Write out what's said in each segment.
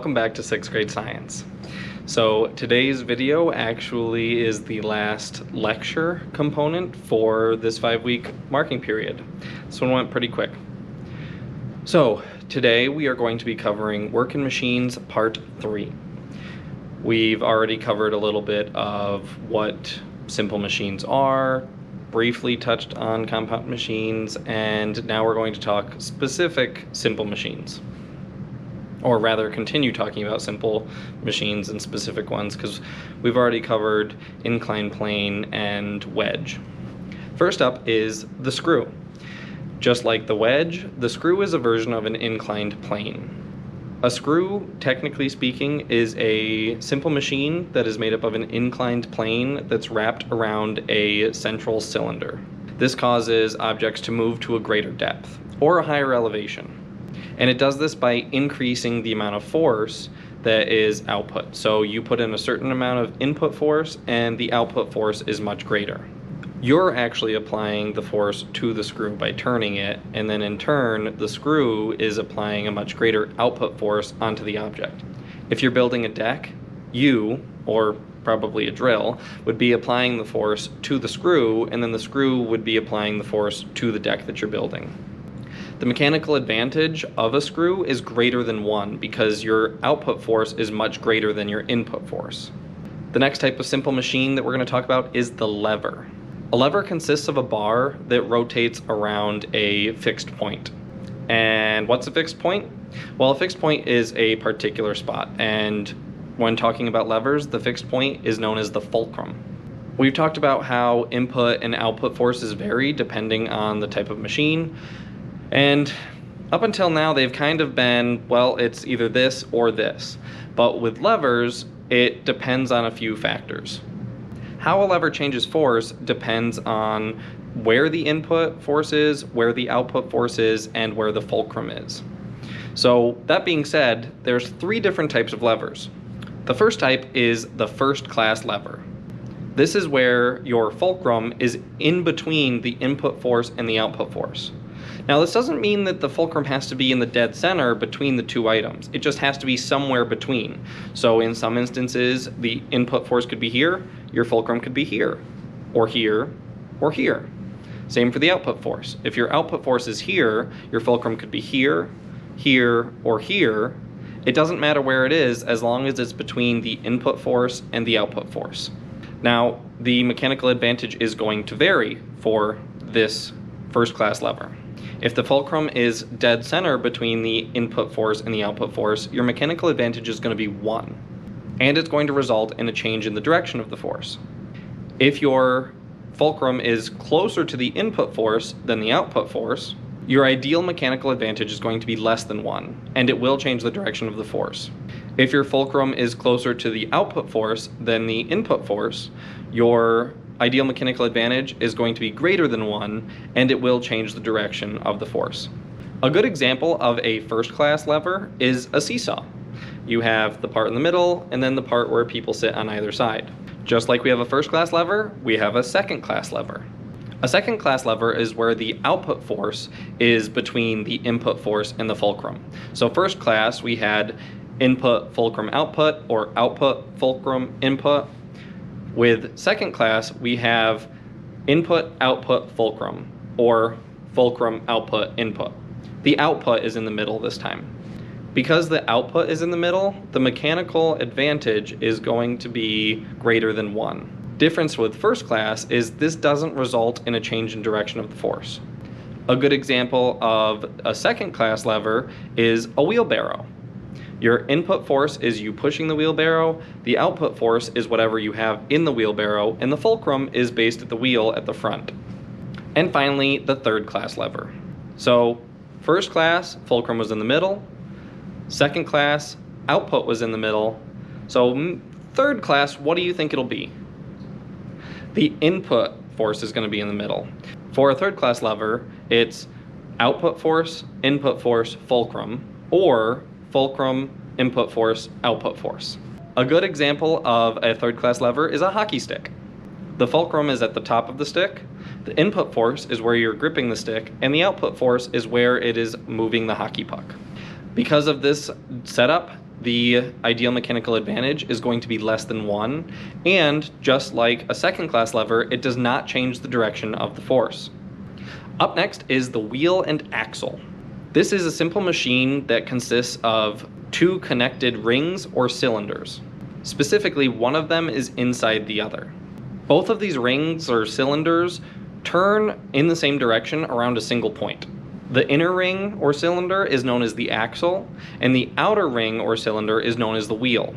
welcome back to 6th grade science. So today's video actually is the last lecture component for this 5-week marking period. This one went pretty quick. So today we are going to be covering Working Machines Part 3. We've already covered a little bit of what simple machines are, briefly touched on compound machines, and now we're going to talk specific simple machines. Or rather, continue talking about simple machines and specific ones, because we've already covered inclined plane and wedge. First up is the screw. Just like the wedge, the screw is a version of an inclined plane. A screw, technically speaking, is a simple machine that is made up of an inclined plane that's wrapped around a central cylinder. This causes objects to move to a greater depth or a higher elevation. And it does this by increasing the amount of force that is output. So you put in a certain amount of input force and the output force is much greater. You're actually applying the force to the screw by turning it, and then in turn, the screw is applying a much greater output force onto the object. If you're building a deck, you, or probably a drill, would be applying the force to the screw, and then the screw would be applying the force to the deck that you're building. The mechanical advantage of a screw is greater than 1 because your output force is much greater than your input force. The next type of simple machine that we're going to talk about is the lever. A lever consists of a bar that rotates around a fixed point. And what's a fixed point? Well, a fixed point is a particular spot, and when talking about levers, the fixed point is known as the fulcrum. We've talked about how input and output forces vary depending on the type of machine. And up until now, they've kind of been, well, it's either this or this. But with levers, it depends on a few factors. How a lever changes force depends on where the input force is, where the output force is, and where the fulcrum is. So that being said, there's 3 different types of levers. The first type is the first class lever. This is where your fulcrum is in between the input force and the output force. Now, this doesn't mean that the fulcrum has to be in the dead center between the 2 items. It just has to be somewhere between. So in some instances, the input force could be here, your fulcrum could be here, or here, or here. Same for the output force. If your output force is here, your fulcrum could be here, here, or here. It doesn't matter where it is as long as it's between the input force and the output force. Now, the mechanical advantage is going to vary for this first class lever. If the fulcrum is dead center between the input force and the output force, your mechanical advantage is going to be 1, and it's going to result in a change in the direction of the force. If your fulcrum is closer to the input force than the output force, your ideal mechanical advantage is going to be less than 1, and it will change the direction of the force. If your fulcrum is closer to the output force than the input force, your ideal mechanical advantage is going to be greater than 1, and it will change the direction of the force. A good example of a first class lever is a seesaw. You have the part in the middle, and then the part where people sit on either side. Just like we have a first class lever, we have a second class lever. A second class lever is where the output force is between the input force and the fulcrum. So first class, we had input fulcrum output, or output fulcrum input. With second class, we have input output fulcrum, or fulcrum output input. The output is in the middle this time. Because the output is in the middle, the mechanical advantage is going to be greater than 1. Difference with first class is this doesn't result in a change in direction of the force. A good example of a second class lever is a wheelbarrow. Your input force is you pushing the wheelbarrow, the output force is whatever you have in the wheelbarrow, and the fulcrum is based at the wheel at the front. And finally, the third class lever. So first class, fulcrum was in the middle. Second class, output was in the middle. So third class, what do you think it'll be? The input force is going to be in the middle. For a third class lever, it's output force, fulcrum, or fulcrum, input force, output force. A good example of a third class lever is a hockey stick. The fulcrum is at the top of the stick, the input force is where you're gripping the stick, and the output force is where it is moving the hockey puck. Because of this setup, the ideal mechanical advantage is going to be less than 1, and just like a second class lever, it does not change the direction of the force. Up next is the wheel and axle. This is a simple machine that consists of 2 connected rings or cylinders. Specifically, one of them is inside the other. Both of these rings or cylinders turn in the same direction around a single point. The inner ring or cylinder is known as the axle, and the outer ring or cylinder is known as the wheel.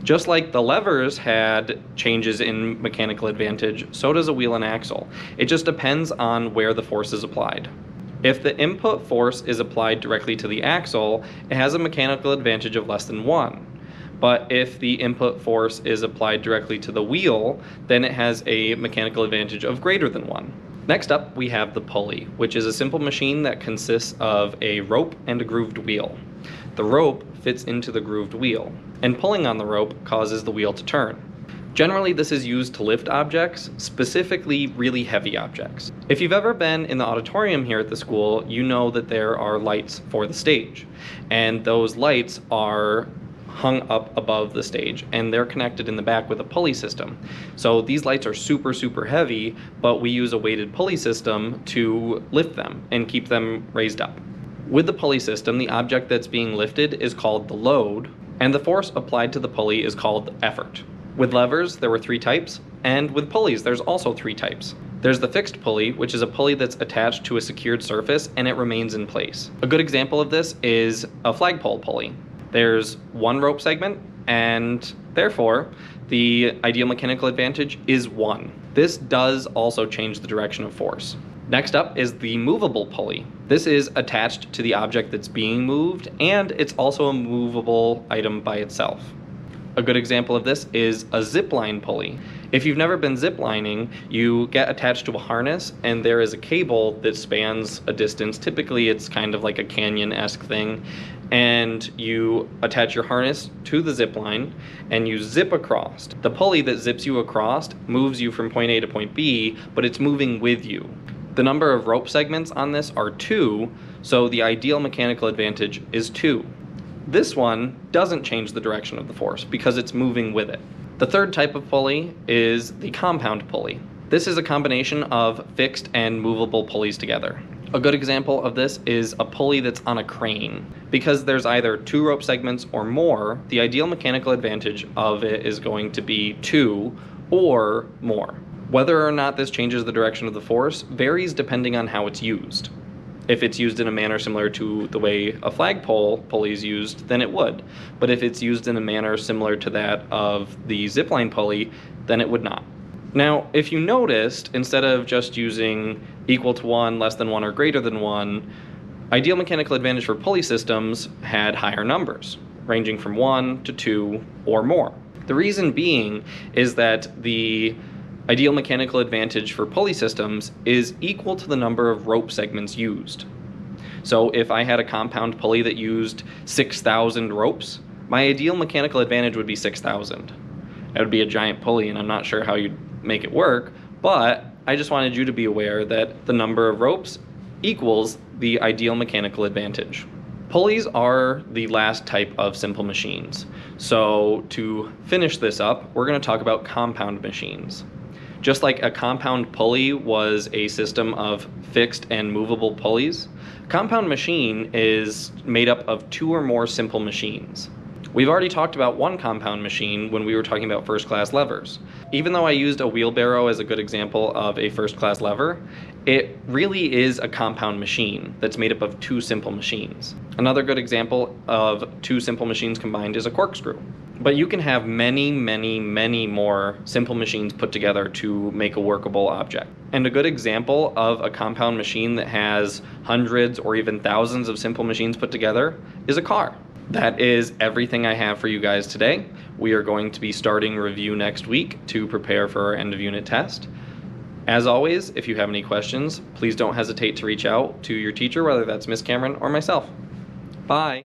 Just like the levers had changes in mechanical advantage, so does a wheel and axle. It just depends on where the force is applied. If the input force is applied directly to the axle, it has a mechanical advantage of less than 1. But if the input force is applied directly to the wheel, then it has a mechanical advantage of greater than 1. Next up, we have the pulley, which is a simple machine that consists of a rope and a grooved wheel. The rope fits into the grooved wheel, and pulling on the rope causes the wheel to turn. Generally, this is used to lift objects, specifically really heavy objects. If you've ever been in the auditorium here at the school, you know that there are lights for the stage, and those lights are hung up above the stage, and they're connected in the back with a pulley system. So these lights are super heavy, but we use a weighted pulley system to lift them and keep them raised up. With the pulley system, the object that's being lifted is called the load, and the force applied to the pulley is called effort. With levers, there were 3 types, and with pulleys, there's also 3 types. There's the fixed pulley, which is a pulley that's attached to a secured surface and it remains in place. A good example of this is a flagpole pulley. There's 1 rope segment, and therefore, the ideal mechanical advantage is 1. This does also change the direction of force. Next up is the movable pulley. This is attached to the object that's being moved, and it's also a movable item by itself. A good example of this is a zipline pulley. If you've never been ziplining, you get attached to a harness, and there is a cable that spans a distance. Typically, it's kind of like a canyon-esque thing, and you attach your harness to the zip line and you zip across. The pulley that zips you across moves you from point A to point B, but it's moving with you. The number of rope segments on this are 2, so the ideal mechanical advantage is 2. This one doesn't change the direction of the force because it's moving with it. The third type of pulley is the compound pulley. This is a combination of fixed and movable pulleys together. A good example of this is a pulley that's on a crane. Because there's either 2 rope segments or more, the ideal mechanical advantage of it is going to be 2 or more. Whether or not this changes the direction of the force varies depending on how it's used. If it's used in a manner similar to the way a flagpole pulley is used, then it would. But if it's used in a manner similar to that of the zipline pulley, then it would not. Now, if you noticed, instead of just using equal to 1, less than 1, or greater than 1, ideal mechanical advantage for pulley systems had higher numbers, ranging from 1 to 2 or more. The reason being is that the ideal mechanical advantage for pulley systems is equal to the number of rope segments used. So if I had a compound pulley that used 6,000 ropes, my ideal mechanical advantage would be 6,000. It would be a giant pulley, and I'm not sure how you'd make it work, but I just wanted you to be aware that the number of ropes equals the ideal mechanical advantage. Pulleys are the last type of simple machines. So to finish this up, we're going to talk about compound machines. Just like a compound pulley was a system of fixed and movable pulleys, a compound machine is made up of 2 or more simple machines. We've already talked about one compound machine when we were talking about first-class levers. Even though I used a wheelbarrow as a good example of a first-class lever, it really is a compound machine that's made up of 2 simple machines. Another good example of 2 simple machines combined is a corkscrew. But you can have many more simple machines put together to make a workable object. And a good example of a compound machine that has hundreds or even thousands of simple machines put together is a car. That is everything I have for you guys today. We are going to be starting review next week to prepare for our end of unit test. As always, if you have any questions, please don't hesitate to reach out to your teacher, whether that's Miss Cameron or myself. Bye.